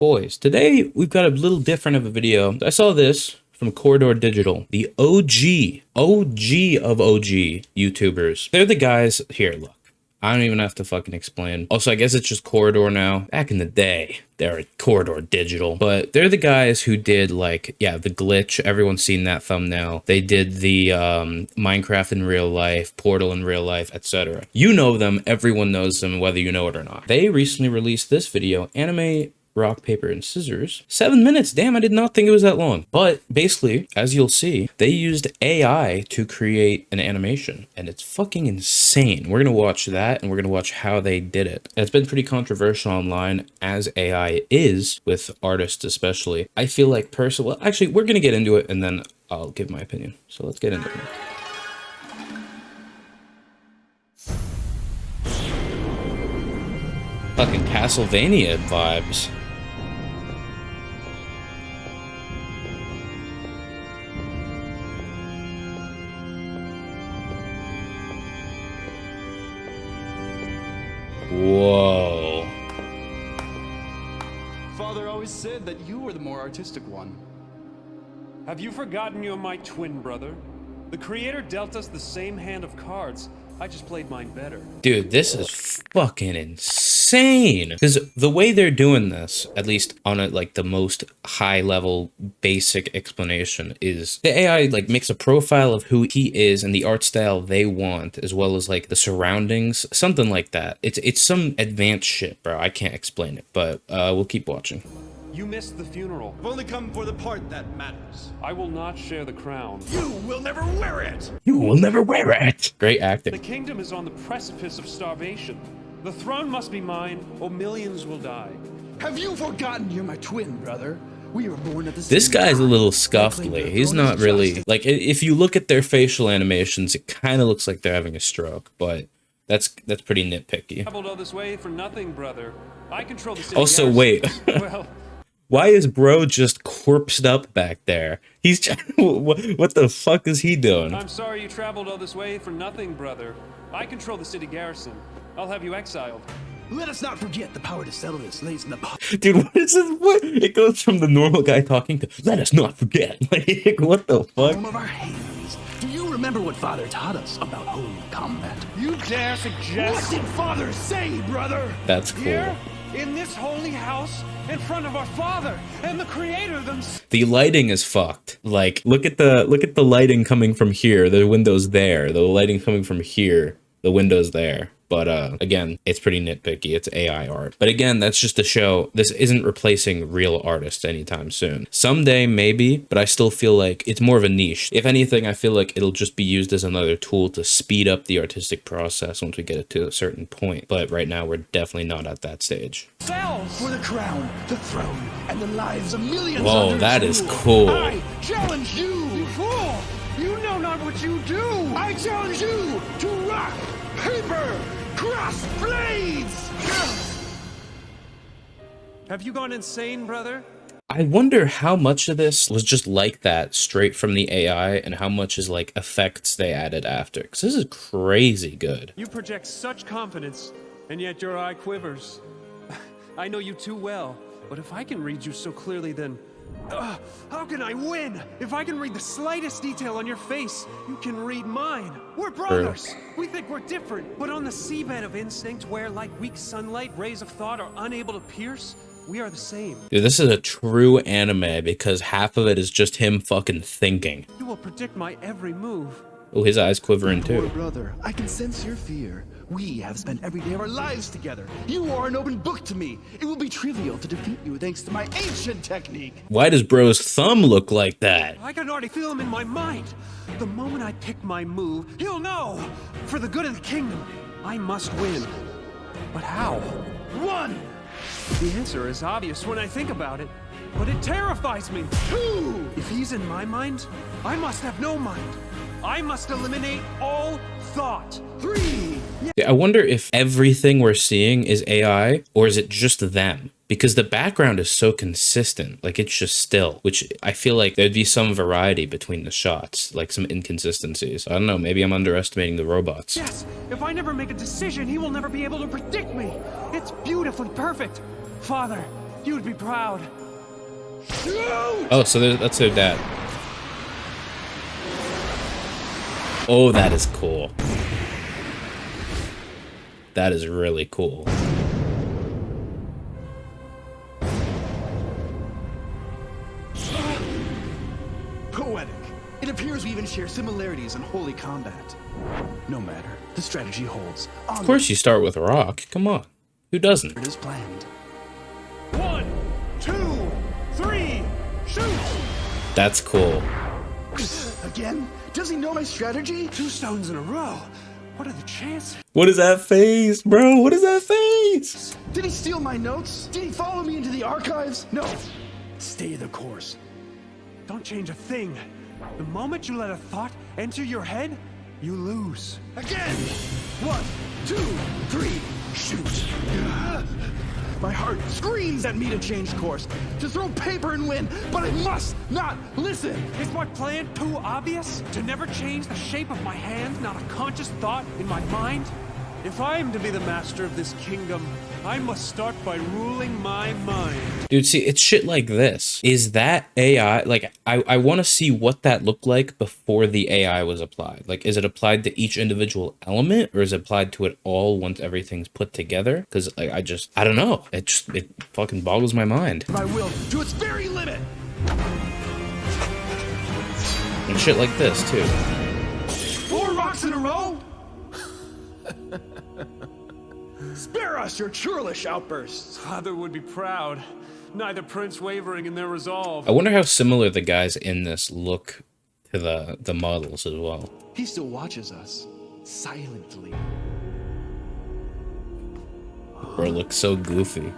Boys, today we've got a little different of a video. I saw this from Corridor Digital, the OG of OG YouTubers. They're the guys, here, look. I don't even have to fucking explain. Also, I guess it's just Corridor now. Back in the day, they were Corridor Digital. But they're the guys who did, like, yeah, the glitch. Everyone's seen that thumbnail. They did the Minecraft in real life, Portal in real life, etc. You know them. Everyone knows them, whether you know it or not. They recently released this video, Anime Rock, Paper, and Scissors. 7 minutes. Damn, I did not think it was that long. But basically, as you'll see, they used AI to create an animation. And it's fucking insane. We're going to watch that, and we're going to watch how they did it. And it's been pretty controversial online, as AI is, with artists especially. I feel like personally... Well, actually, we're going to get into it, and then I'll give my opinion. So let's get into it. Fucking Castlevania vibes. Whoa. Father always said that you were the more artistic one. Have you forgotten you're my twin brother? The creator dealt us the same hand of cards. I just played mine better. Dude, this is fucking insane. Because the way they're doing this, at least on a, like the most high level basic explanation, is the AI like makes a profile of who he is and the art style they want, as well as like the surroundings, something like that. It's some advanced shit, bro. I can't explain it, but we'll keep watching. You missed the funeral. I've only come for the part that matters. I will not share the crown. You will never wear it! You will never wear it! Great acting. The kingdom is on the precipice of starvation. The throne must be mine, or millions will die. Have you forgotten you're my twin brother? We were born at the same This guy's a time. little scuffly. He's not really... Like, if you look at their facial animations, it kind of looks like they're having a stroke, but that's pretty nitpicky. Traveled all this way for nothing, brother. I control the city. Also, garrison. wait. Well... Why is bro just corpsed up back there? He's what the fuck is he doing? I'm sorry you traveled all this way for nothing, brother. I control the city garrison. I'll have you exiled. Let us not forget the power to settle this lays in the Dude, what is this? What? It goes from the normal guy talking to let us not forget. Like, what the fuck? home of our hands. Do you remember what Father taught us about holy combat? You dare suggest... What did Father say, brother? That's cool. Here, in this holy house, in front of our Father and the Creator themselves. The lighting is fucked. Like, look at the lighting coming from here. The window's there. The lighting coming from here. The window's there. But again, it's pretty nitpicky. It's AI art. But again, that's just to show this isn't replacing real artists anytime soon. Someday, maybe, but I still feel like it's more of a niche. If anything, I feel like it'll just be used as another tool to speed up the artistic process once we get it to a certain point. But right now, we're definitely not at that stage. For the crown, the throne, and the lives of millions. Whoa, that is cool. I challenge you! You fool! You know not what you do! I challenge you to rock, paper, cross blades! Have you gone insane, brother? I wonder how much of this was just like that straight from the AI and how much is like effects they added after. Because this is crazy good. You project such confidence, and yet your eye quivers. I know you too well, but if I can read you so clearly, then... how can I win? If I can read the slightest detail on your face, you can read mine. We're brothers. We think we're different, but on the seabed of instinct where, like weak sunlight, rays of thought are unable to pierce, we are the same. Dude, this is a true anime because half of it is just him fucking thinking. You will predict my every move. Oh, his eyes quivering Poor too. brother, I can sense your fear. We have spent every day of our lives together. You are an open book to me. It will be trivial to defeat you thanks to my ancient technique. Why does bro's thumb look like that? I can already feel him in my mind. The moment I pick my move, he'll know. For the good of the kingdom, I must win. But how? One, The answer is obvious when I think about it, but it terrifies me. two, If he's in my mind, I must have no mind. I must eliminate all thought. three. Yeah, I wonder if everything we're seeing is AI or is it just them? Because the background is so consistent, like it's just still, which I feel like there'd be some variety between the shots, like some inconsistencies. I don't know, maybe I'm underestimating the robots. Yes, if I never make a decision, he will never be able to predict me. It's beautifully perfect. Father, You'd be proud. Oh, so that's their dad. Oh, that is cool. That is really cool. Poetic. It appears we even share similarities in holy combat. No matter, the strategy holds. Of course you start with rock. Come on. Who doesn't? It is planned. 1, 2, 3, shoot! That's cool. Again? Does he know my strategy? 2 stones in a row. What are the chances? What is that face, bro? What is that face? Did he steal my notes? Did he follow me into the archives? No. Stay the course. Don't change a thing. The moment you let a thought enter your head, you lose. Again! 1, 2, 3, shoot! My heart screams at me to change course, to throw paper and win, but I must not listen! Is my plan too obvious? To never change the shape of my hand, not a conscious thought in my mind? If I am to be the master of this kingdom, I must start by ruling my mind. Dude, see, it's shit like this. Is that AI? Like, I want to see what that looked like before the AI was applied. Like, is it applied to each individual element, or is it applied to it all once everything's put together? Because like, I don't know. It fucking boggles my mind. My will to its very limit! And shit like this, too. 4 rocks in a row? Spare us your churlish outbursts. Father would be proud. Neither prince wavering in their resolve. I wonder how similar the guys in this look to the models as well. He still watches us, silently. Bro looks so goofy.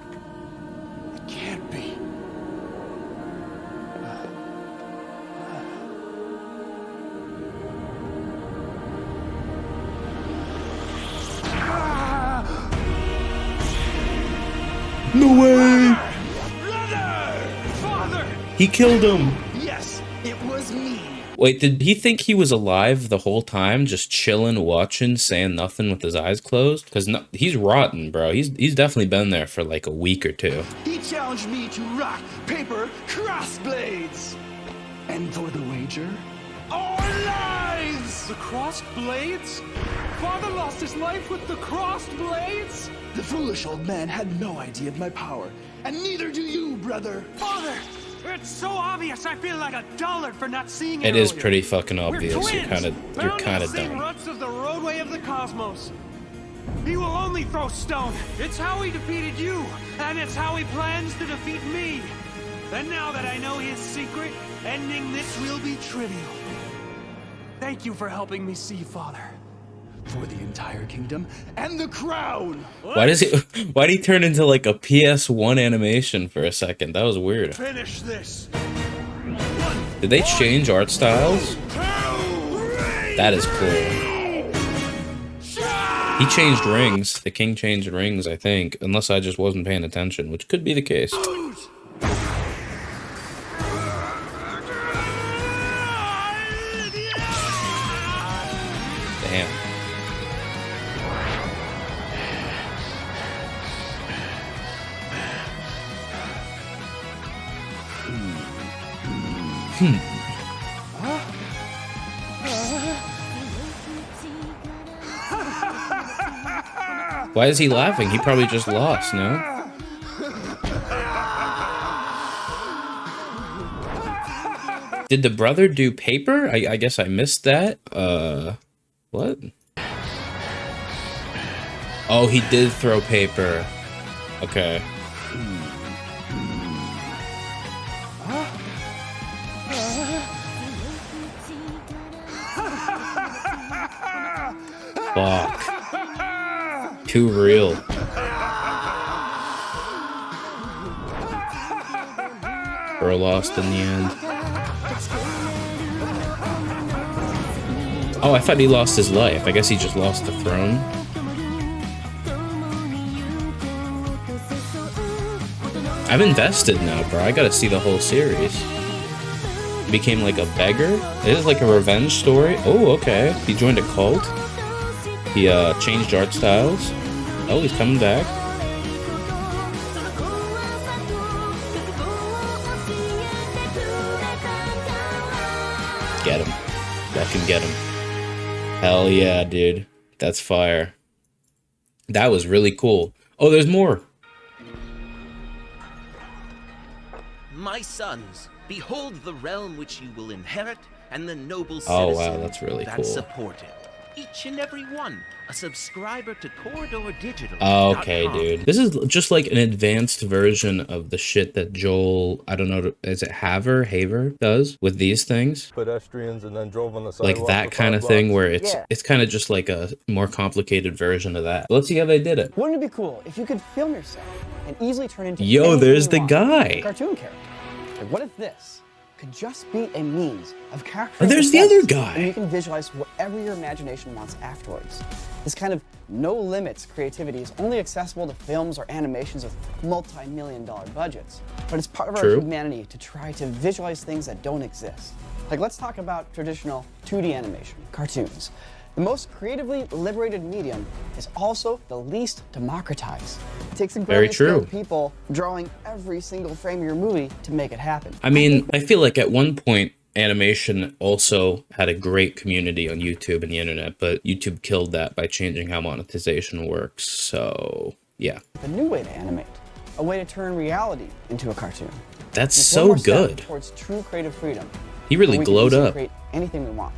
It can't be. No way! Brother! Father! He killed him! Yes, it was me. Wait, did he think he was alive the whole time, just chilling, watching, saying nothing with his eyes closed? Because no, he's rotten, bro. He's definitely been there for like a week or 2. He challenged me to rock, paper, crossblades. And for the wager, our lives! The crossed blades? Father lost his life with the crossed blades? The foolish old man had no idea of my power, and neither do you, brother. Father! It's so obvious I feel like a dullard for not seeing it. It is earlier. pretty fucking We're obvious. You're twins, kind bound in of the same dumb. ruts of the roadway of the cosmos. He will only throw stone. It's how he defeated you, and it's how he plans to defeat me. And now that I know his secret, ending this will be trivial. Thank you for helping me see, Father. For the entire kingdom and the crown. Why'd he turn into like a PS1 animation for a second? That was weird. Finish this. Did they change art styles? That is cool. He changed rings. The king changed rings, I think. Unless I just wasn't paying attention, which could be the case. Damn. Why is he laughing? He probably just lost, no? Did the brother do paper? I guess I missed that. What? Oh, he did throw paper. Okay. Fuck. Too real. Bro lost in the end. Oh, I thought he lost his life. I guess he just lost the throne. I'm invested now, bro. I gotta see the whole series. Became like a beggar? It is like a revenge story? Oh, okay. He joined a cult. He changed art styles. Oh, he's coming back. Get him. That can get him. Hell yeah, dude. That's fire. That was really cool. Oh, there's more. My sons, behold the realm which you will inherit and the noble Oh, wow, citizens that's really that cool. support it. Each and every one, a subscriber to Corridor Digital. Okay, dude. This is just like an advanced version of the shit that Joel, I don't know, is it Haver does with these things? Pedestrians and then drove on the sidewalk. Like that for kind 5 of thing blocks. where it's kind of just like a more complicated version of that. Let's see how they did it. Wouldn't it be cool if you could film yourself and easily turn into Yo, anything there's you the want, guy. like a cartoon character? Like, what if this could just be a means of capturing Oh, there's the events, other guy. and you can visualize whatever your imagination wants afterwards. This kind of no limits creativity is only accessible to films or animations with multi-million-dollar budgets, but it's part of our True. humanity to try to visualize things that don't exist. Like, let's talk about traditional 2D animation, cartoons. The most creatively liberated medium is also the least democratized. It takes Very incredibly true. skilled people drawing every single frame of your movie to make it happen. I mean, I feel like at one point, animation also had a great community on YouTube and the internet, but YouTube killed that by changing how monetization works. So, yeah. A new way to animate, a way to turn reality into a cartoon. That's It's one so more step good. towards true creative freedom. He really where we can glowed easily up. create anything we want.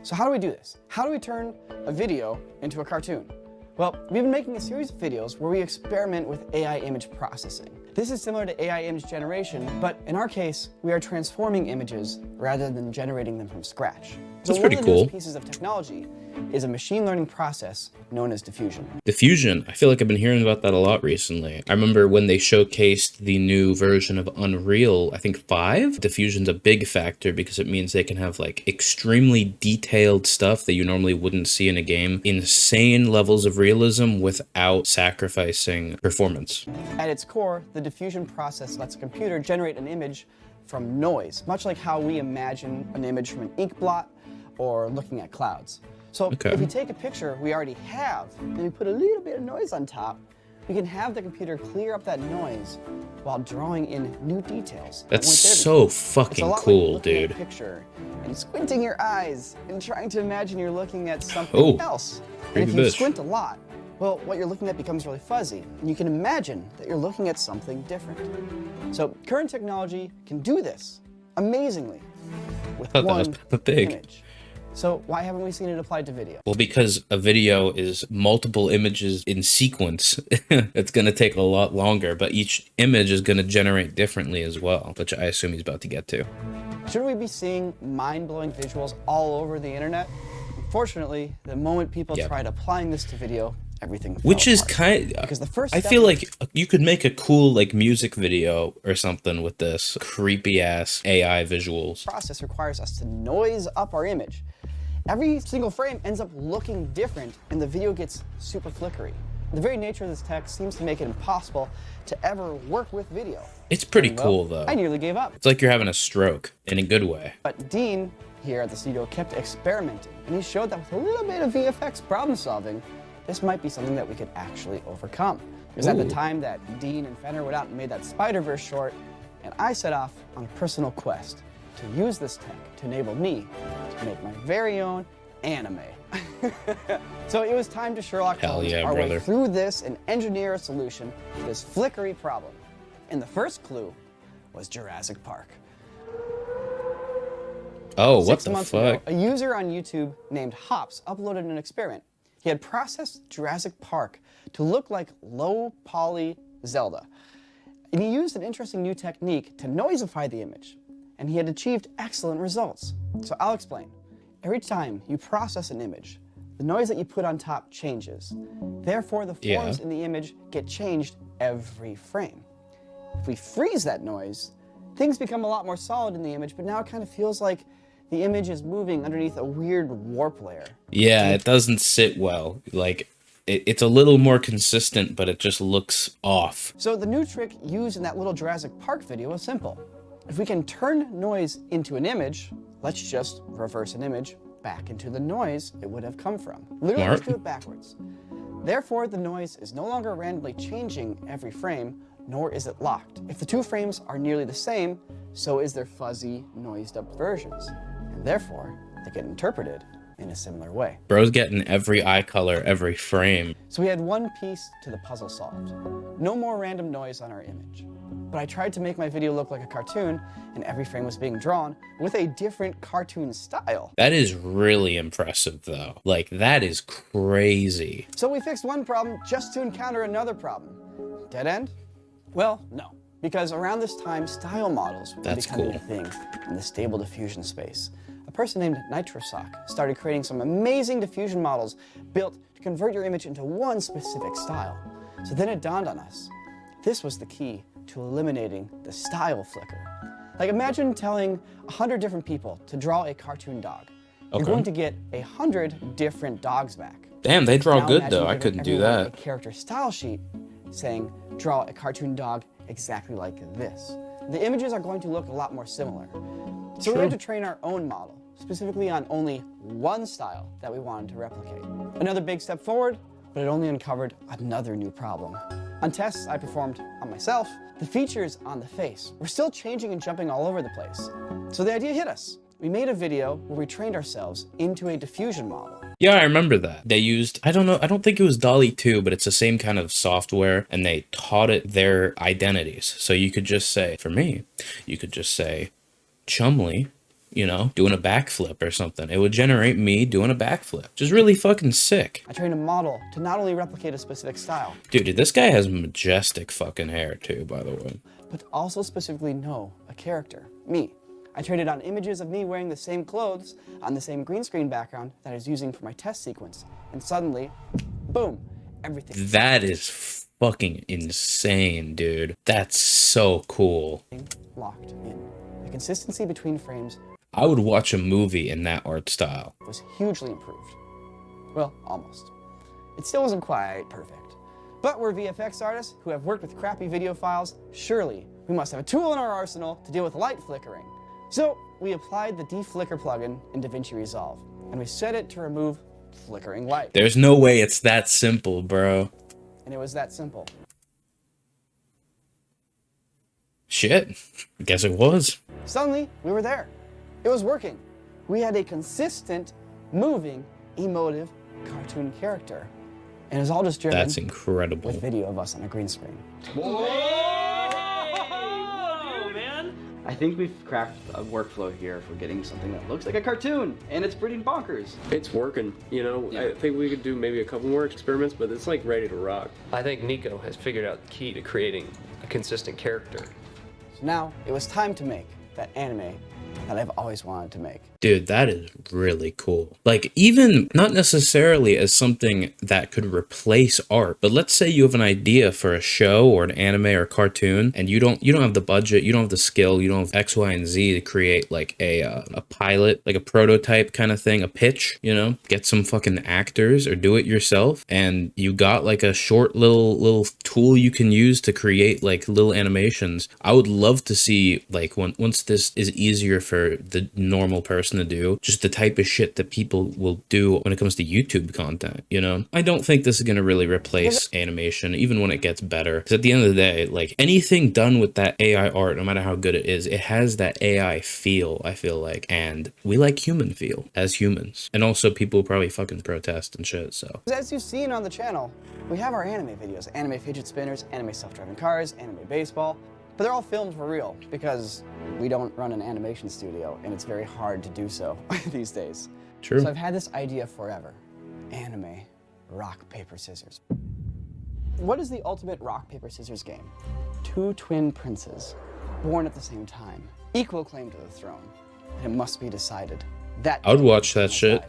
So how do we do this? How do we turn a video into a cartoon? Well, we've been making a series of videos where we experiment with AI image processing. This is similar to AI image generation, but in our case, we are transforming images rather than generating them from scratch. That's so pretty one of the cool. newest pieces of technology is a machine learning process known as diffusion. Diffusion. I feel like I've been hearing about that a lot recently. I remember when they showcased the new version of Unreal, I think 5. Diffusion's a big factor because it means they can have like extremely detailed stuff that you normally wouldn't see in a game. Insane levels of realism without sacrificing performance. At its core, the diffusion process lets a computer generate an image from noise, much like how we imagine an image from an ink blot or looking at clouds. So Okay. if we take a picture we already have and we put a little bit of noise on top, we can have the computer clear up that noise while drawing in new details. that That's weren't there so before. It's a fucking lot like cool, looking at dude. a picture and squinting your eyes and trying to imagine you're looking at something Oh, else. And creepy if you bitch. squint a lot, well, what you're looking at becomes really fuzzy, and you can imagine that you're looking at something different. So current technology can do this amazingly with thought that was one big. image. So why haven't we seen it applied to video? Well, because a video is multiple images in sequence, it's going to take a lot longer, but each image is going to generate differently as well, which I assume he's about to get to. Should we be seeing mind-blowing visuals all over the internet? Unfortunately, the moment people Yep. tried applying this to video, everything fell Which is apart. kind Because the first I step feel is- like you could make a cool like music video or something with this creepy ass AI visuals. process requires us to noise up our image. Every single frame ends up looking different and the video gets super flickery. The very nature of this tech seems to make it impossible to ever work with video. It's pretty And, well, cool though. I nearly gave up. It's like you're having a stroke in a good way. But Dean here at the studio kept experimenting, and he showed that with a little bit of VFX problem solving, this might be something that we could actually overcome. It was at the Ooh. time that Dean and Fenner went out and made that Spider-Verse short, and I set off on a personal quest to use this tech to enable me to make my very own anime. So it was time to Sherlock Hell Holmes yeah, our brother. way through this and engineer a solution to this flickery problem. And the first clue was Jurassic Park. Oh, what 6 the months fuck? ago, a user on YouTube named Hops uploaded an experiment. He had processed Jurassic Park to look like low poly Zelda. And he used an interesting new technique to noisify the image. And he had achieved excellent results. So I'll explain. Every time you process an image, the noise that you put on top changes. Therefore, the Yeah. forms in the image get changed every frame. If we freeze that noise, things become a lot more solid in the image, but now it kind of feels like the image is moving underneath a weird warp layer. Yeah, it doesn't sit well. Like, it's a little more consistent, but it just looks off. So the new trick used in that little Jurassic Park video was simple. If we can turn noise into an image, let's just reverse an image back into the noise it would have come from. Literally, let's do Smart. it backwards. Therefore, the noise is no longer randomly changing every frame, nor is it locked. If the two frames are nearly the same, so is their fuzzy, noised up versions, and therefore they get interpreted in a similar way. Bro's getting every eye color, every frame. So we had one piece to the puzzle solved. No more random noise on our image. But I tried to make my video look like a cartoon, and every frame was being drawn with a different cartoon style. That is really impressive though. Like, that is crazy. So we fixed one problem just to encounter another problem. Dead end? Well, no. Because around this time, style models were becoming a thing in the stable diffusion space. A person named Nitrosock started creating some amazing diffusion models built to convert your image into one specific style. So then it dawned on us. This was the key to eliminating the style flicker. Like, imagine telling 100 different people to draw a cartoon dog. You're going to get 100 different dogs back. Damn, they draw Now good imagine though. I giving couldn't do everyone that. A character style sheet saying, draw a cartoon dog exactly like this. The images are going to look a lot more similar. So we had to train our own model, specifically on only one style that we wanted to replicate. Another big step forward, but it only uncovered another new problem. On tests I performed on myself, the features on the face were still changing and jumping all over the place. So the idea hit us. We made a video where we trained ourselves into a diffusion model. Yeah, I remember that. They used, I don't think it was DALL-E 2, but it's the same kind of software, and they taught it their identities. So you could just say, for me, you could just say, Chumley, you know, doing a backflip or something. It would generate me doing a backflip, which is really fucking sick. I trained a model to not only replicate a specific style, Dude, this guy has majestic fucking hair too, by the way. but also specifically know a character, me. I trained it on images of me wearing the same clothes on the same green screen background that I was using for my test sequence. And suddenly, boom, everything That is fucking insane, dude. That's so cool. locked in. The consistency between frames I would watch a movie in that art style. was hugely improved. Well, almost. It still wasn't quite perfect. But we're VFX artists who have worked with crappy video files. Surely, we must have a tool in our arsenal to deal with light flickering. So, we applied the deflicker plugin in DaVinci Resolve, and we set it to remove flickering light. There's no way it's that simple, bro. And it was that simple. Shit. I guess it was. Suddenly, we were there. It was working. We had a consistent, moving, emotive cartoon character. And it was all just driven That's incredible. with video of us on a green screen. I think we've cracked a workflow here for getting something that looks like a cartoon, and it's pretty bonkers. It's working, you know. I think we could do maybe a couple more experiments, but it's like ready to rock. I think Nico has figured out the key to creating a consistent character. So now, it was time to make that anime that I've always wanted to make. Dude, that is really cool. Like, even not necessarily as something that could replace art, but let's say you have an idea for a show or an anime or cartoon, and you don't have the budget, you don't have the skill, you don't have X, Y, and Z to create like a pilot, like a prototype kind of thing, a pitch, you know, get some fucking actors or do it yourself, and you got like a short little tool you can use to create like little animations. I would love to see, like, once this is easier for the normal person to do, just the type of shit that people will do when it comes to YouTube content, you know? I don't think this is going to really replace animation, even when it gets better. Because at the end of the day, like, anything done with that AI art, no matter how good it is, it has that AI feel, I feel like. And we like human feel as humans. And also people probably fucking protest and shit, so. As you've seen on the channel, we have our anime videos, anime fidget spinners, anime self-driving cars, anime baseball, but they're all filmed for real because we don't run an animation studio and it's very hard to do so these days. True. So I've had this idea forever. Anime, rock, paper, scissors. What is the ultimate rock, paper, scissors game? Two twin princes, born at the same time, equal claim to the throne, and it must be decided. That I would watch that shit.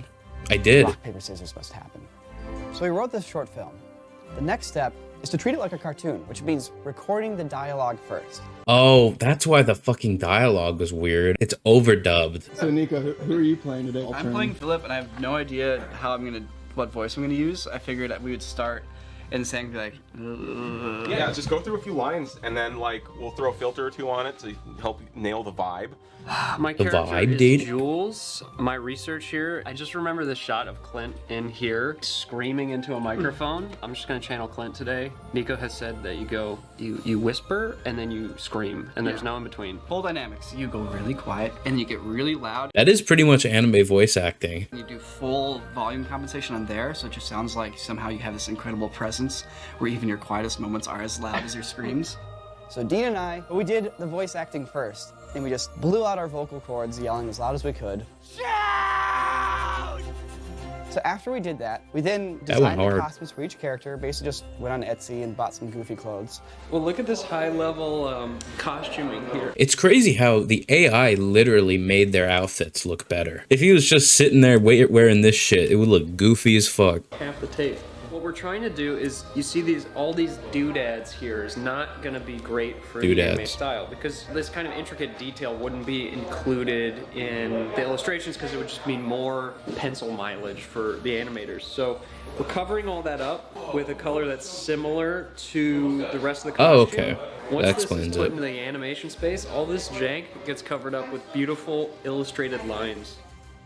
I did. Rock, paper, scissors must happen. So we wrote this short film. The next step is to treat it like a cartoon, which means recording the dialogue first. Oh, that's why the fucking dialogue was weird. It's overdubbed. So Nico, who are you playing today? I'm playing Philip, and I have no idea what voice I'm gonna use. I figured that we would start and saying like, yeah, just go through a few lines, and then like we'll throw a filter or two on it to help nail the vibe. My The character vibe, is dude. Jules. My research here, I just remember the shot of Clint in here screaming into a microphone. I'm just gonna channel Clint today. Nico has said that you whisper and then you scream, and there's no in between. Full dynamics. You go really quiet and you get really loud. That is pretty much anime voice acting. You do full volume compensation on there, so it just sounds like somehow you have this incredible presence where even your quietest moments are as loud as your screams. So Dean and I, we did the voice acting first, and we just blew out our vocal cords, yelling as loud as we could. Shout! So after we did that, we then designed the costumes for each character, basically just went on Etsy and bought some goofy clothes. Well, look at this high-level costuming here. It's crazy how the AI literally made their outfits look better. If he was just sitting there wearing this shit, it would look goofy as fuck. Half the tape. What we're trying to do is, you see all these doodads here is not gonna be great for the anime style, because this kind of intricate detail wouldn't be included in the illustrations, because it would just mean more pencil mileage for the animators. So we're covering all that up with a color that's similar to the rest of the costume. Oh, okay. Once That this explains is put it. into the animation space, all this jank gets covered up with beautiful illustrated lines.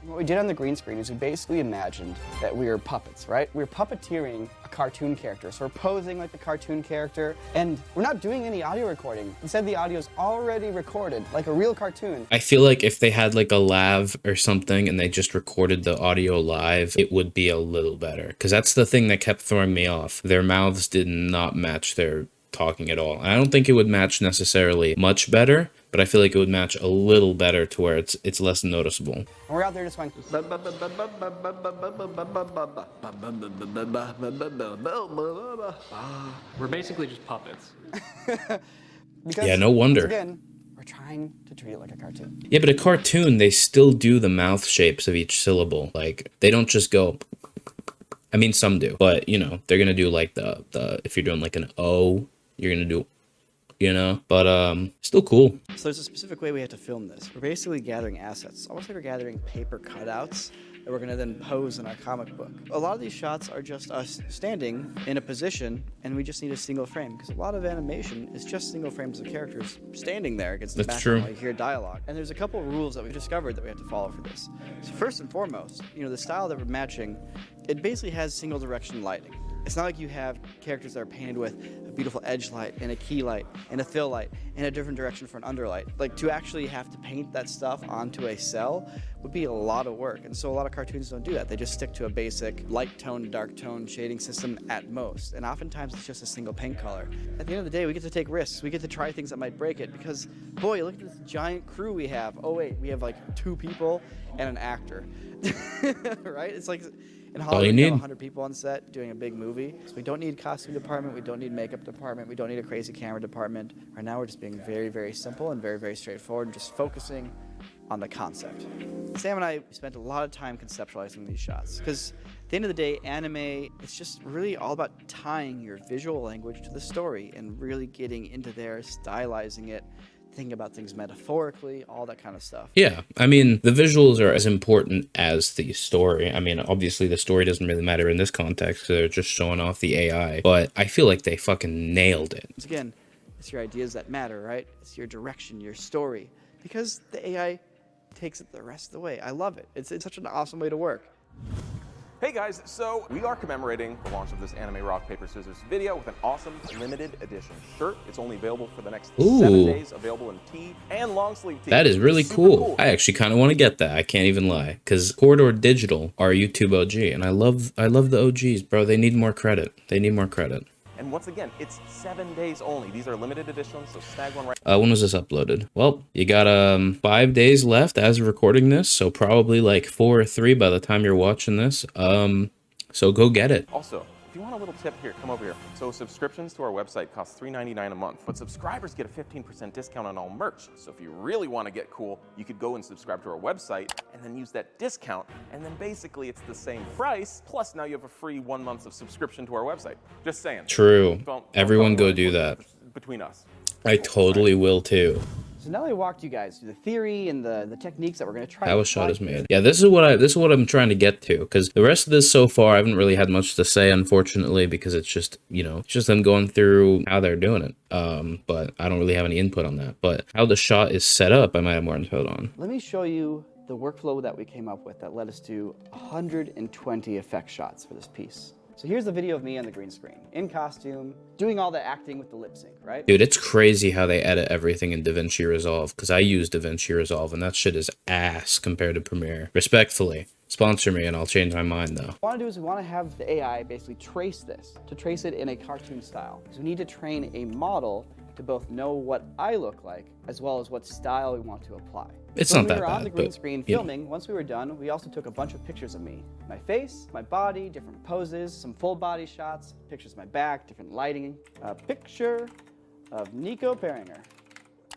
What we did on the green screen is we basically imagined that we were puppets, right? We were puppeteering a cartoon character. So we're posing like the cartoon character, and we're not doing any audio recording. Instead, the audio is already recorded, like a real cartoon. I feel like if they had like a lav or something and they just recorded the audio live, it would be a little better. Because that's the thing that kept throwing me off. Their mouths did not match their talking at all. And I don't think it would match necessarily much better, but I feel like it would match a little better to where it's less noticeable. And we're out there just going... We're basically just puppets. Because, yeah, no wonder. once again, we're trying to treat it like a cartoon. Yeah, but a cartoon, they still do the mouth shapes of each syllable. Like, they don't just go... I mean, some do, but, you know, they're gonna do like the if you're doing like an O, you're gonna do, you know, but still cool. So there's a specific way we have to film this. We're basically gathering assets, almost like we're gathering paper cutouts that we're gonna then pose in our comic book. A lot of these shots are just us standing in a position, and we just need a single frame, because a lot of animation is just single frames of characters standing there against the background while you hear dialogue. And there's a couple of rules that we've discovered that we have to follow for this. So first and foremost, you know, the style that we're matching, it basically has single direction lighting. It's not like you have characters that are painted with a beautiful edge light and a key light and a fill light and a different direction for an underlight. Like, to actually have to paint that stuff onto a cell would be a lot of work. And so a lot of cartoons don't do that. They just stick to a basic light tone, dark tone shading system at most. And oftentimes it's just a single paint color. At the end of the day, we get to take risks. We get to try things that might break it, because, boy, look at this giant crew we have. Oh wait, we have like 2 people and an actor. Right? It's like... In Hollywood, we have 100 people on set doing a big movie. So we don't need costume department, we don't need makeup department, we don't need a crazy camera department. Right now we're just being very, very simple and very, very straightforward, and just focusing on the concept. Sam and I spent a lot of time conceptualizing these shots, because at the end of the day, anime, it's just really all about tying your visual language to the story and really getting into there, stylizing it, thinking about things metaphorically, all that kind of stuff. Yeah, I mean, the visuals are as important as the story. I mean, obviously the story doesn't really matter in this context, because they're just showing off the AI, but I feel like they fucking nailed it. Once again, it's your ideas that matter, right? It's your direction, your story, because the AI takes it the rest of the way. I love it. It's such an awesome way to work. Hey guys, so we are commemorating the launch of this anime rock, paper, scissors video with an awesome limited edition shirt. It's only available for the next 7 days, available in tee and long sleeve tee. That is really cool. I actually kind of want to get that. I can't even lie, because Corridor Digital are YouTube OG, and I love the OGs, bro. They need more credit. They need more credit. And once again, it's 7 days only. These are limited editions, so snag one right. When was this uploaded? Well, you got 5 days left as of recording this, so probably like 4 or 3 by the time you're watching this. So go get it. Also, if you want a little tip here, come over here. So subscriptions to our website cost $3.99 a month, but subscribers get a 15% discount on all merch. So if you really want to get cool, you could go and subscribe to our website and then use that discount, and then basically it's the same price, plus now you have a free 1 month of subscription to our website. Just saying. True. Everyone go do that. Between us. I totally will too. So now that I walked you guys through the theory and the techniques that we're going to try. How a shot is made. Yeah, this is what I'm trying to get to, because the rest of this so far I haven't really had much to say, unfortunately, because it's just, you know, it's just them going through how they're doing it. But I don't really have any input on that. But how the shot is set up, I might have more input on. Let me show you the workflow that we came up with that led us to 120 effect shots for this piece. So here's the video of me on the green screen, in costume, doing all the acting with the lip sync, right? Dude, it's crazy how they edit everything in DaVinci Resolve, because I use DaVinci Resolve, and that shit is ass compared to Premiere. Respectfully, sponsor me, and I'll change my mind, though. What we want to do is we want to have the AI basically trace this, to trace it in a cartoon style. So we need to train a model to both know what I look like, as well as what style we want to apply. It's so not that when we were on bad, the green but, screen you know. filming, once we were done, we also took a bunch of pictures of me. My face, my body, different poses, some full body shots, pictures of my back, different lighting. A picture of Nico Perringer.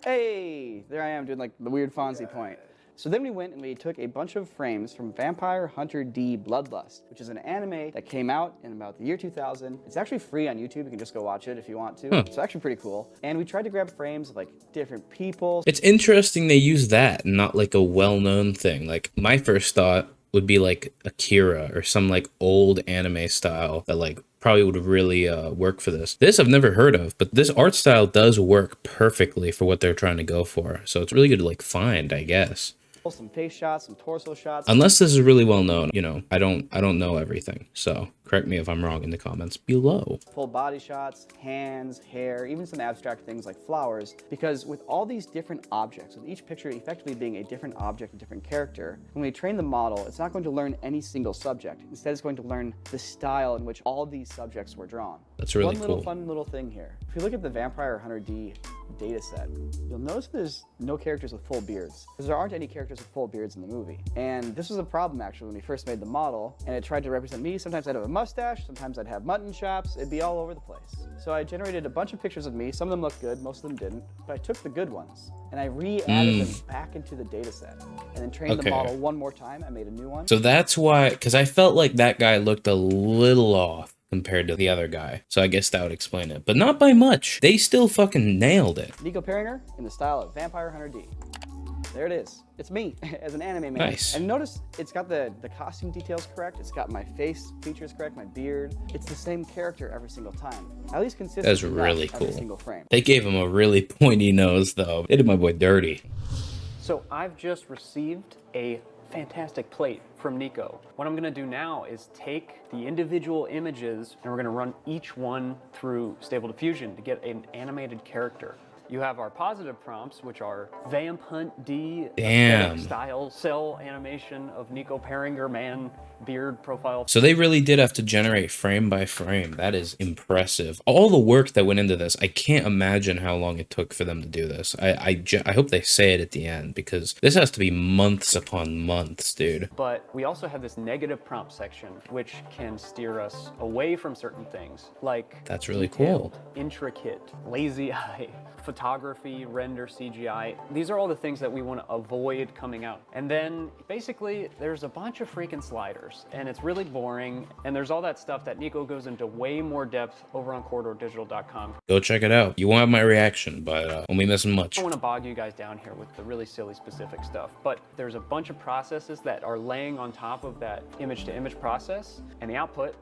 Hey, there I am doing like the weird Fonzie point. So then we went and we took a bunch of frames from Vampire Hunter D Bloodlust, which is an anime that came out in about the year 2000. It's actually free on YouTube. You can just go watch it if you want to. It's actually pretty cool. And we tried to grab frames of like different people. It's interesting they use that, not like a well-known thing. Like, my first thought would be like Akira or some like old anime style that like probably would really work for this. This I've never heard of, but this art style does work perfectly for what they're trying to go for. So it's really good to like find, I guess. Some face shots, some torso shots. Unless this is really well known, you know, I don't know everything. So correct me if I'm wrong in the comments below. Full body shots, hands, hair, even some abstract things like flowers. Because with all these different objects, with each picture effectively being a different object, a different character, when we train the model, it's not going to learn any single subject. Instead, it's going to learn the style in which all these subjects were drawn. That's really One little cool. fun little thing here. If you look at the Vampire Hunter D data set, you'll notice there's no characters with full beards, because there aren't any characters with full beards in the movie. And this was a problem actually when we first made the model, and it tried to represent me. Sometimes I'd have a mustache, sometimes I'd have mutton chops, it'd be all over the place. So I generated a bunch of pictures of me. Some of them looked good, most of them didn't, but I took the good ones and I re-added them back into the data set and then trained the model one more time. I made a new one. So that's why, because I felt like that guy looked a little off compared to the other guy. So I guess that would explain it, but not by much. They still fucking nailed it. Nico Perringer in the style of Vampire Hunter D. There it is. It's me as an anime man. Nice. And notice it's got the costume details correct. It's got my face features correct, my beard. It's the same character every single time. At least consistent. That's really every cool. single frame. They gave him a really pointy nose though. They did my boy dirty. So I've just received a fantastic plate from Nico. What I'm gonna do now is take the individual images and we're gonna run each one through Stable Diffusion to get an animated character. You have our positive prompts, which are Vamp Hunt D, Damn. style cell animation of Nico Perringer, man, beard profile. So they really did have to generate frame by frame. That is impressive. All the work that went into this, I can't imagine how long it took for them to do this. I hope they say it at the end, because this has to be months upon months, dude. But we also have this negative prompt section, which can steer us away from certain things, like That's really detailed, cool. intricate, lazy eye, photography, render, CGI. These are all the things that we want to avoid coming out. And then basically there's a bunch of freaking sliders and it's really boring. And there's all that stuff that Nico goes into way more depth over on corridordigital.com. Go check it out. You won't have my reaction, but won't be missing much. I don't want to bog you guys down here with the really silly specific stuff, but there's a bunch of processes that are laying on top of that image to image process. And the output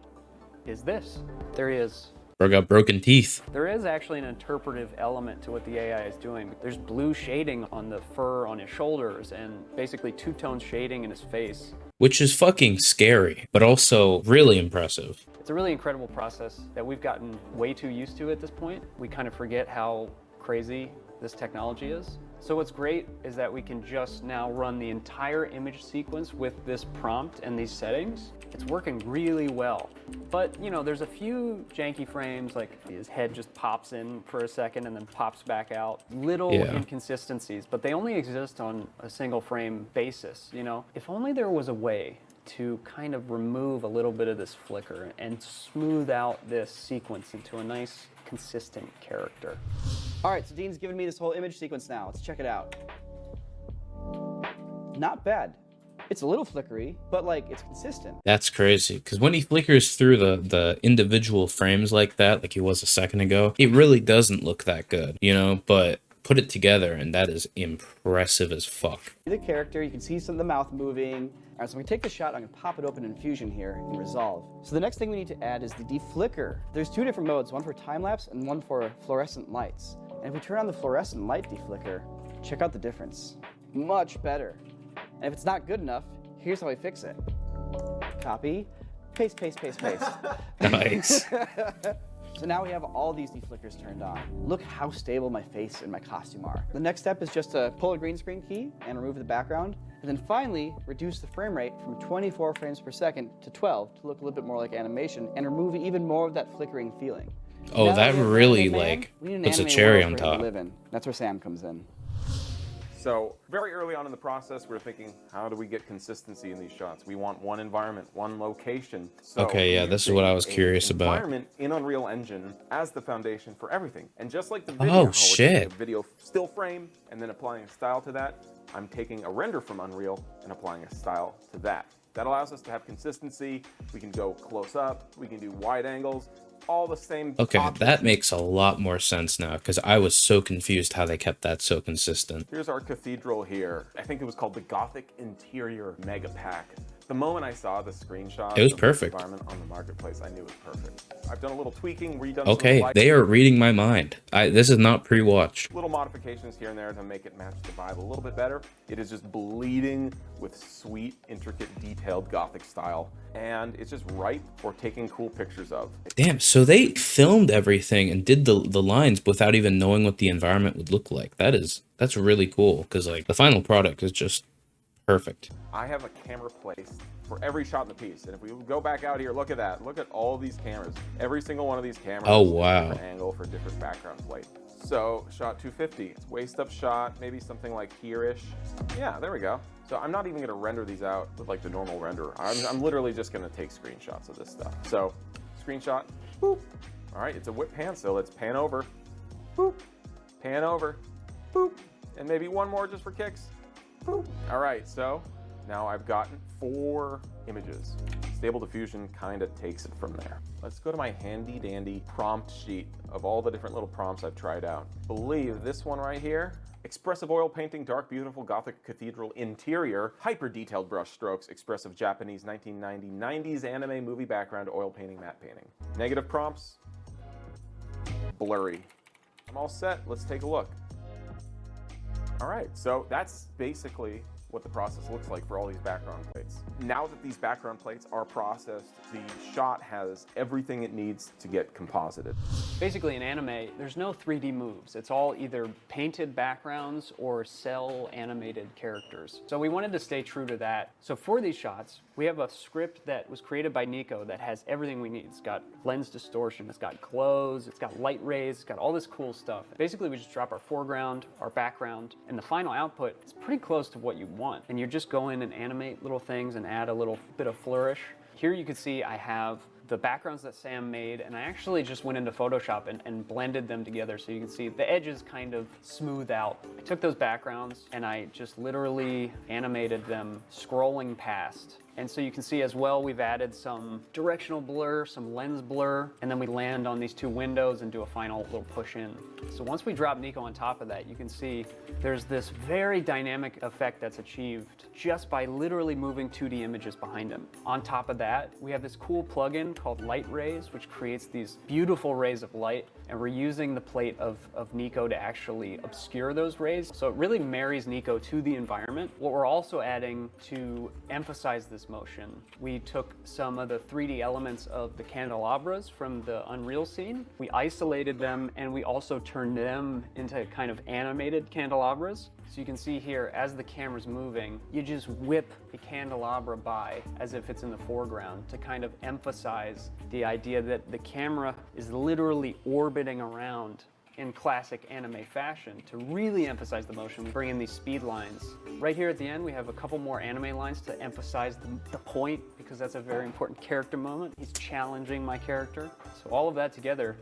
is this. There is Bro got broken teeth. There is actually an interpretive element to what the AI is doing. There's blue shading on the fur on his shoulders and basically two-tone shading in his face. Which is fucking scary, but also really impressive. It's a really incredible process that we've gotten way too used to at this point. We kind of forget how crazy this technology is. So what's great is that we can just now run the entire image sequence with this prompt and these settings. It's working really well. But, you know, there's a few janky frames, like his head just pops in for a second and then pops back out. Little inconsistencies, but they only exist on a single frame basis, you know? If only there was a way to kind of remove a little bit of this flicker and smooth out this sequence into a nice, consistent character. All right, so Dean's given me this whole image sequence now. Let's check it out. Not bad. It's a little flickery, but like it's consistent. That's crazy, because when he flickers through the individual frames like that, like he was a second ago, it really doesn't look that good, you know? But put it together, and that is impressive as fuck. The character, you can see some of the mouth moving. All right, so I'm gonna take the shot, I'm gonna pop it open in Fusion here in Resolve. So the next thing we need to add is the deflicker. There's two different modes, one for time-lapse and one for fluorescent lights. And if we turn on the fluorescent light deflicker, check out the difference. Much better. And if it's not good enough, here's how I fix it. Copy, paste, paste, paste, paste. Nice. So now we have all these deflickers turned on. Look how stable my face and my costume are. The next step is just to pull a green screen key and remove the background. And then finally, reduce the frame rate from 24 frames per second to 12 to look a little bit more like animation and remove even more of that flickering feeling. Oh, Now that we have really, Anime Man, like, we need an puts a anime cherry world on for him to top. live in. That's where Sam comes in. So very early on in the process, we're thinking, how do we get consistency in these shots? We want one environment, one location. So Okay, yeah, this is what I was curious about. Environment in Unreal Engine as the foundation for everything. And just like the video, Oh, how we're taking shit. a video still frame and then applying a style to that, I'm taking a render from Unreal and applying a style to that. That allows us to have consistency. We can go close up, we can do wide angles, all the same. Okay, options. that makes a lot more sense now, because I was so confused how they kept that so consistent. Here's our cathedral here. I think it was called the Gothic Interior Mega Pack. The moment I saw the screenshot It was of perfect. the environment on the marketplace, I knew it was perfect. I've done a little tweaking, redone Okay, some they are reading my mind. This is not pre-watch. little modifications here and there to make it match the vibe a little bit better. It is just bleeding with sweet, intricate, detailed Gothic style, and it's just ripe for taking cool pictures of. Damn, so they filmed everything and did the lines without even knowing what the environment would look like. That's really cool, because like the final product is just perfect. I have a camera placed for every shot in the piece, and if we go back out here, look at that. Look at all these cameras. Every single one of these cameras Oh, is a wow. different angle for different background plate. So shot 250, it's waist up shot, maybe something like here-ish. Yeah, there we go. So I'm not even gonna render these out with like the normal renderer. I'm literally just gonna take screenshots of this stuff. So screenshot, boop. All right, it's a whip pan, so let's pan over, boop, pan over, boop, and maybe one more just for kicks. Boop. All right, so now I've gotten 4 images. Stable Diffusion kind of takes it from there. Let's go to my handy dandy prompt sheet of all the different little prompts I've tried out. I believe this one right here, expressive oil painting, dark, beautiful Gothic cathedral interior, hyper detailed brush strokes, expressive Japanese 1990 90s anime movie background, oil painting, matte painting. Negative prompts, blurry. I'm all set, let's take a look. All right, so that's basically what the process looks like for all these background plates. Now that these background plates are processed, the shot has everything it needs to get composited. Basically in anime, there's no 3D moves. It's all either painted backgrounds or cell animated characters. So we wanted to stay true to that. So for these shots, we have a script that was created by Nico that has everything we need. It's got lens distortion, it's got glows, it's got light rays, it's got all this cool stuff. Basically, we just drop our foreground, our background, and the final output is pretty close to what you want. And you just go in and animate little things and add a little bit of flourish. Here you can see I have the backgrounds that Sam made, and I actually just went into Photoshop and blended them together so you can see the edges kind of smooth out. I took those backgrounds and I just literally animated them scrolling past. And so you can see as well, we've added some directional blur, some lens blur, and then we land on these 2 windows and do a final little push in. So once we drop Nico on top of that, you can see there's this very dynamic effect that's achieved just by literally moving 2D images behind him. On top of that, we have this cool plugin called Light Rays, which creates these beautiful rays of light, and we're using the plate of Nico to actually obscure those rays. So it really marries Nico to the environment. What we're also adding to emphasize this motion, we took some of the 3D elements of the candelabras from the Unreal scene, we isolated them, and we also turned them into kind of animated candelabras. So you can see here, as the camera's moving, you just whip a candelabra by as if it's in the foreground to kind of emphasize the idea that the camera is literally orbiting around in classic anime fashion to really emphasize the motion. We bring in these speed lines. Right here at the end, we have a couple more anime lines to emphasize the point, because that's a very important character moment. He's challenging my character. So all of that together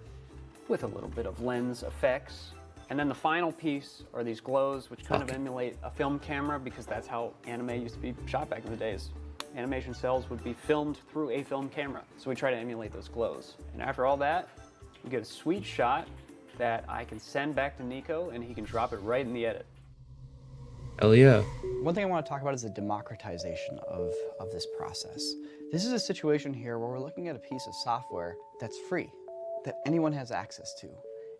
with a little bit of lens effects. And then the final piece are these glows, which kind of emulate a film camera, because that's how anime used to be shot back in the days. Animation cells would be filmed through a film camera. So we try to emulate those glows. And after all that, we get a sweet shot that I can send back to Nico and he can drop it right in the edit. Hell yeah. One thing I want to talk about is the democratization of this process. This is a situation here where we're looking at a piece of software that's free, that anyone has access to.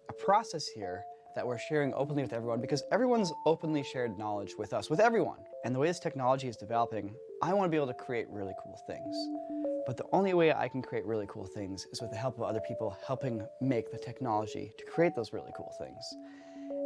A process here that we're sharing openly with everyone because everyone's openly shared knowledge with us, with everyone. And the way this technology is developing, I want to be able to create really cool things. But the only way I can create really cool things is with the help of other people helping make the technology to create those really cool things.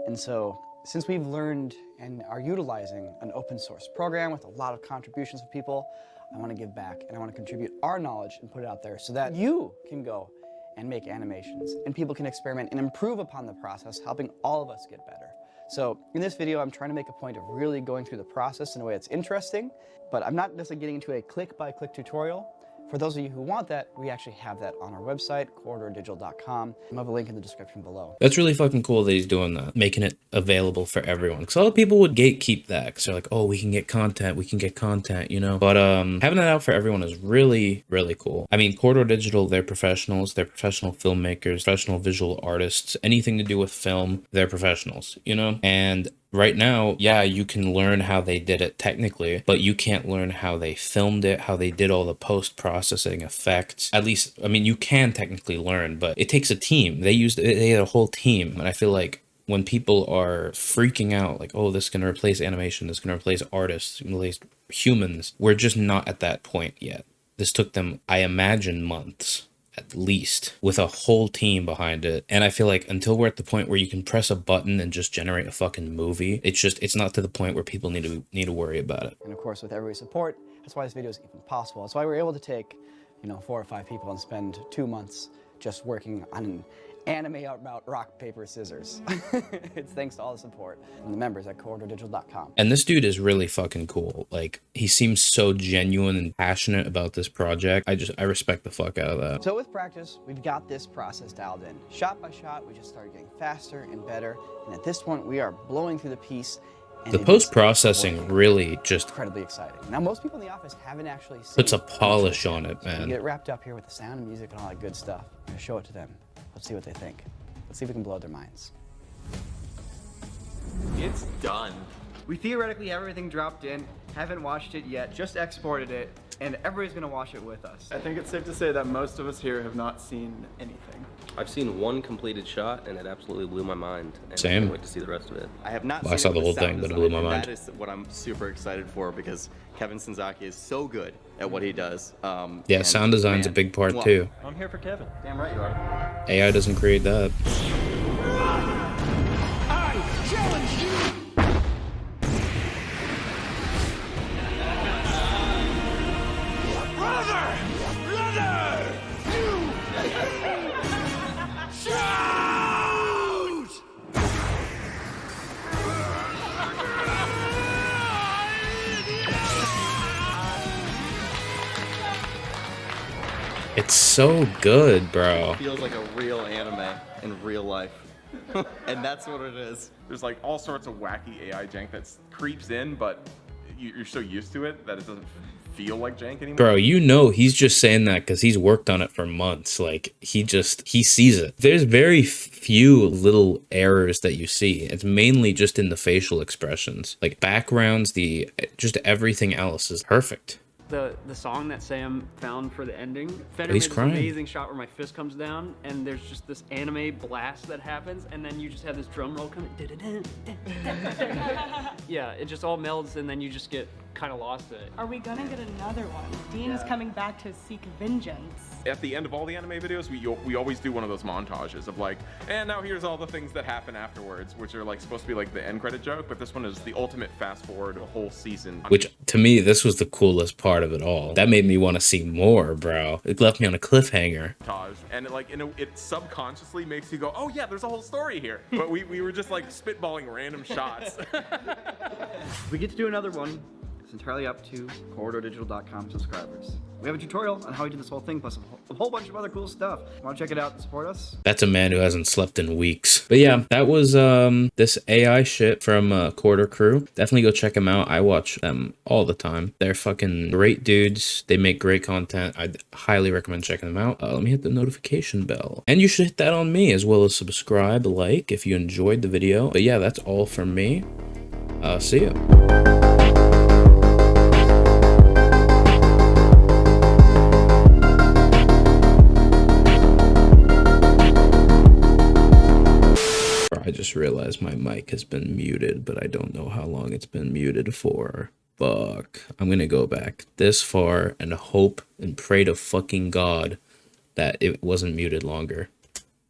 And so, since we've learned and are utilizing an open source program with a lot of contributions of people, I want to give back and I want to contribute our knowledge and put it out there so that you can go and make animations and people can experiment and improve upon the process, helping all of us get better. So in this video, I'm trying to make a point of really going through the process in a way that's interesting, but I'm not necessarily getting into a click-by-click tutorial. For those of you who want that, we actually have that on our website, corridordigital.com. I'll have a link in the description below. That's really fucking cool that he's doing that, making it available for everyone. Because a lot of people would gatekeep that because they're like, oh, we can get content, you know? But having that out for everyone is really, really cool. I mean, Corridor Digital, they're professionals. They're professional filmmakers, professional visual artists, anything to do with film, they're professionals, you know? And right now, yeah, you can learn how they did it technically, but you can't learn how they filmed it, how they did all the post-processing effects. At least, I mean, you can technically learn, but it takes a team. They had a whole team, and I feel like when people are freaking out, like, oh, this is going to replace animation, this is going to replace artists, replace humans, we're just not at that point yet. This took them, I imagine, months. At least, with a whole team behind it. And I feel like until we're at the point where you can press a button and just generate a fucking movie, it's not to the point where people need to worry about it. And of course, with everybody's support, that's why this video is even possible. That's why we're able to take, 4 or 5 people and spend 2 months just working on an anime about rock, paper, scissors. It's thanks to all the support from the members at corridordigital.com. And this dude is really fucking cool. Like, he seems so genuine and passionate about this project. I respect the fuck out of that. So with practice, we've got this process dialed in. Shot by shot, we just started getting faster and better. And at this point, we are blowing through the piece. The post-processing really just incredibly exciting. Now, most people in the office haven't actually seen puts a polish on it, man. You get it wrapped up here with the sound and music and all that good stuff. I'm gonna show it to them. Let's see what they think. Let's see if we can blow their minds. It's done. We theoretically have everything dropped in, haven't watched it yet, just exported it, and everybody's gonna watch it with us. I think it's safe to say that most of us here have not seen anything. I've seen one completed shot, and it absolutely blew my mind. And Same. I can't wait to see the rest of it. I have not Well, I seen saw the whole thing, but it blew my mind. That is what I'm super excited for because Kevin Senzaki is so good at what he does. Yeah, sound design's a big part too. I'm here for Kevin. Damn right you are. AI doesn't create that. I challenge you! It's so good, bro. It feels like a real anime in real life. And that's what it is. There's like all sorts of wacky AI jank that creeps in, but you're so used to it that it doesn't feel like jank anymore. Bro, you know he's just saying that because he's worked on it for months. Like, he sees it. There's very few little errors that you see. It's mainly just in the facial expressions. Like, backgrounds, just everything else is perfect. The song that Sam found for the ending, Feder He's made this crying. amazing shot where my fist comes down and there's just this anime blast that happens and then you just have this drum roll coming. Yeah, it just all melds and then you just get kind of lost in it. Are we gonna get another one? Dean's coming back to seek vengeance. At the end of all the anime videos, we always do one of those montages of like, and now here's all the things that happen afterwards, which are like supposed to be like the end credit joke, but this one is the ultimate fast forward a whole season. Which, to me, this was the coolest part of it all. That made me want to see more, bro. It left me on a cliffhanger. And it subconsciously makes you go, oh yeah, there's a whole story here. But we were just like spitballing random shots. We get to do another one. entirely up to corridordigital.com subscribers. We have a tutorial on how we do this whole thing, plus a whole bunch of other cool stuff. Want to check it out and support us? That's a man who hasn't slept in weeks. But yeah, that was this AI shit from Corridor Crew. Definitely go check them out. I watch them all the time. They're fucking great dudes. They make great content. I'd highly recommend checking them out. Let me hit the notification bell. And you should hit that on me, as well as subscribe, like, if you enjoyed the video. But yeah, that's all from me. See ya. I just realized my mic has been muted, but I don't know how long it's been muted for. Fuck. I'm gonna go back this far and hope and pray to fucking God that it wasn't muted longer.